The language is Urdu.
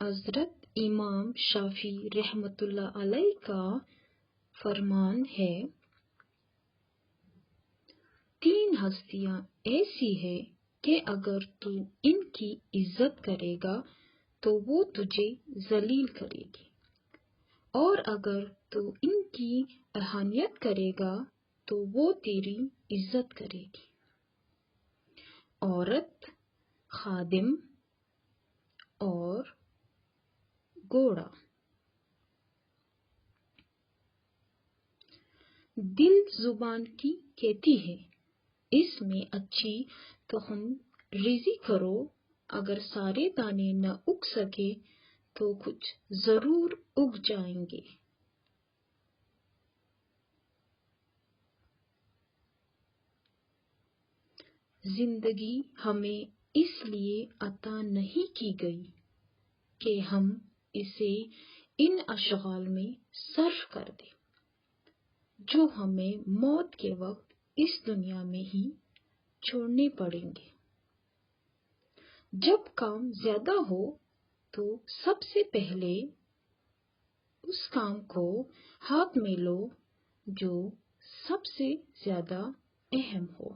حضرت امام شافعی رحمۃ اللہ علیہ کا فرمان ہے، 3 ہستیاں ایسی ہے کہ اگر تو ان کی عزت کرے گا تو وہ تجھے ذلیل کرے گی، اور اگر تو ان کی اہانت کرے گا تو وہ تیری عزت کرے گی۔ عورت، خادم اور گھوڑا۔ دل زبان کی کہتی ہے، اس میں اچھی تخم ریزی کرو، اگر سارے دانے نہ اگ سکے تو کچھ ضرور اگ جائیں گے۔ زندگی ہمیں اس لیے عطا نہیں کی گئی کہ ہم اسے ان اشغال میں صرف کر دیں جو ہمیں موت کے وقت اس دنیا میں ہی چھوڑنے پڑیں گے۔ جب کام زیادہ ہو تو سب سے پہلے اس کام کو ہاتھ میں لو جو سب سے زیادہ اہم ہو۔